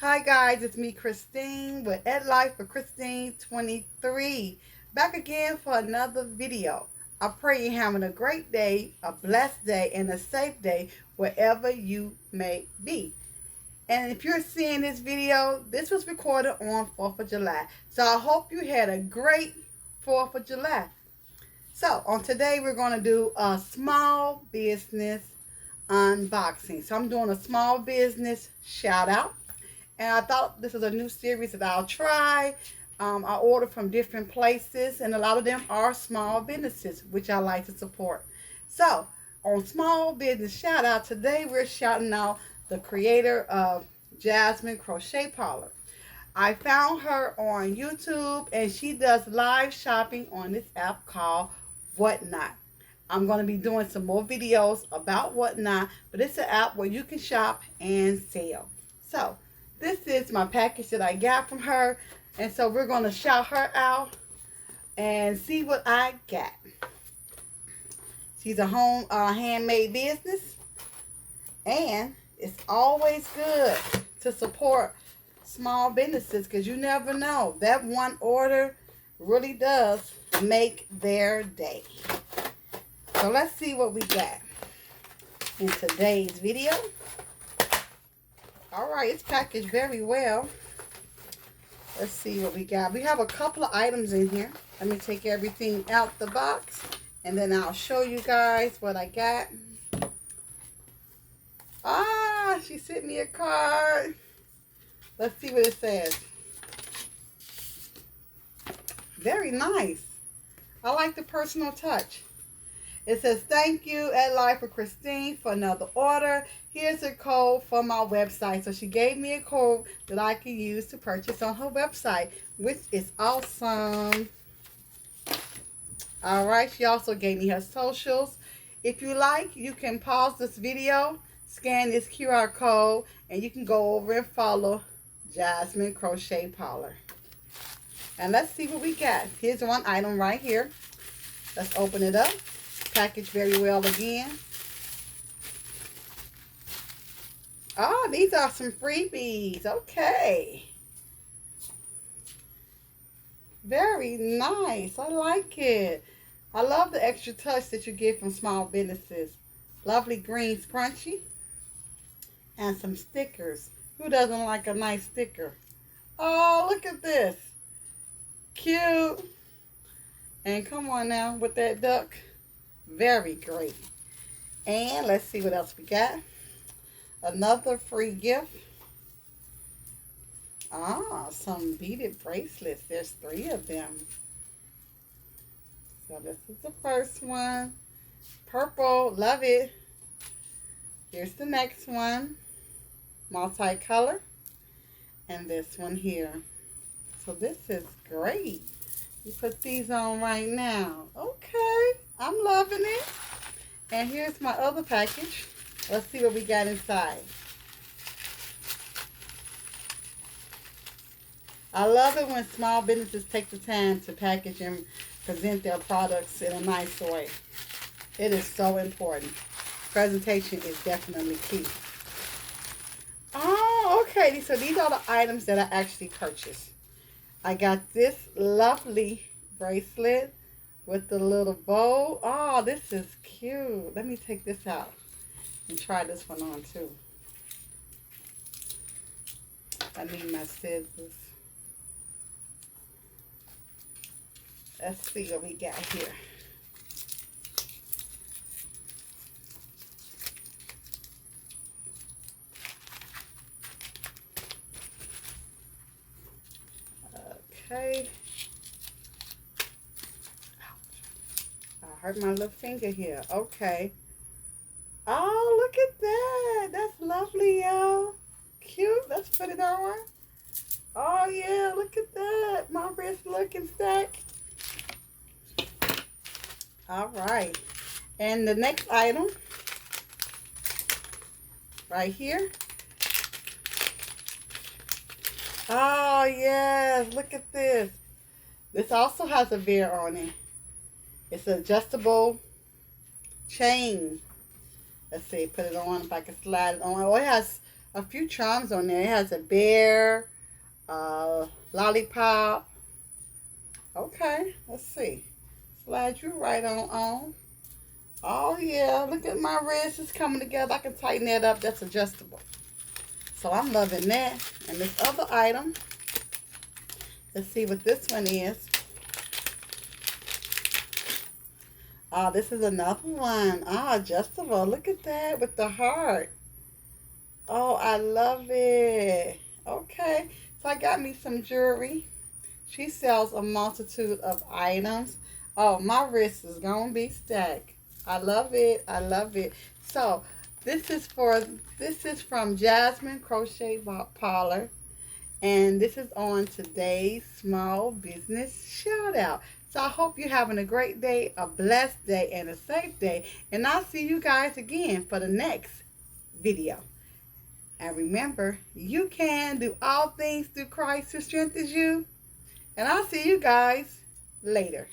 Hi guys, it's me Christine with Ed Life for Christine 23. Back again for another video. I pray you're having a great day, a blessed day, and a safe day wherever you may be. And if you're seeing this video, this was recorded on 4th of July. So I hope you had a great 4th of July. So on today we're going to do a small business unboxing. So I'm doing a small business shout out. And I thought this was a new series that I'll try. I order from different places, and a lot of them are small businesses, which I like to support. So, on Small Business Shout Out, today we're shouting out the creator of Jasmine Crochet Parlor. I found her on YouTube, and she does live shopping on this app called Whatnot. I'm going to be doing some more videos about Whatnot, but it's an app where you can shop and sell. So, this is my package that I got from her. And so we're going to shout her out and see what I got. She's a home handmade business. And it's always good to support small businesses because you never know. That one order really does make their day. So let's see what we got in today's video. Alright, it's packaged very well. Let's see what we got. We have a couple of items in here. Let me take everything out the box, and then I'll show you guys what I got. Ah, she sent me a card. Let's see what it says. Very nice. I like the personal touch. It says, thank you, Ed Life for Christine, for another order. Here's a code for my website. So she gave me a code that I can use to purchase on her website, which is awesome. All right, she also gave me her socials. If you like, you can pause this video, scan this QR code, and you can go over and follow Jasmine Crochet Parlor. And let's see what we got. Here's one item right here. Let's open it up. Packaged very well again. Oh, these are some freebies. Okay. Very nice. I like it. I love the extra touch that you get from small businesses. Lovely green scrunchie. And some stickers. Who doesn't like a nice sticker? Oh, look at this. Cute. And come on now with that duck. Very great. And let's see what else we got. Another free gift. Ah, some beaded bracelets. There's 3 of them. So this is the first one. Purple. Love it. Here's the next one. Multicolor. And this one here. So this is great. You put these on right now. Okay. I'm loving it. And here's my other package. Let's see what we got inside. I love it when small businesses take the time to package and present their products in a nice way. It is so important. Presentation is definitely key. Oh, okay. So these are the items that I actually purchased. I got this lovely bracelet with the little bow. Oh, this is cute. Let me take this out and try this one on too. I need my scissors. Let's see what we got here. Okay. I hurt my little finger here. Okay. Oh, look at that. That's lovely, y'all. Cute. Let's put it on. Oh, yeah. Look at that. My wrist looking stacked. All right. And the next item right here. Oh, yes. Look at this. This also has a veer on it. It's an adjustable chain. Let's see, put it on if I can slide it on. Oh, it has a few charms on there. It has a bear, lollipop. Okay, let's see. Slide you right on. Oh yeah, look at my wrist. It's coming together. I can tighten that up. That's adjustable. So I'm loving that. And this other item, let's see what this one is. Oh, this is another one. Ah, adjustable. Look at that with the heart. Oh, I love it. Okay, so I got me some jewelry. She sells a multitude of items. Oh, my wrist is gonna be stacked. I love it. I love it. So this is from Jasmine Crochet Parlor, and this is on today's small business shout out. So I hope you're having a great day, a blessed day, and a safe day. And I'll see you guys again for the next video. And remember, you can do all things through Christ who strengthens you. And I'll see you guys later.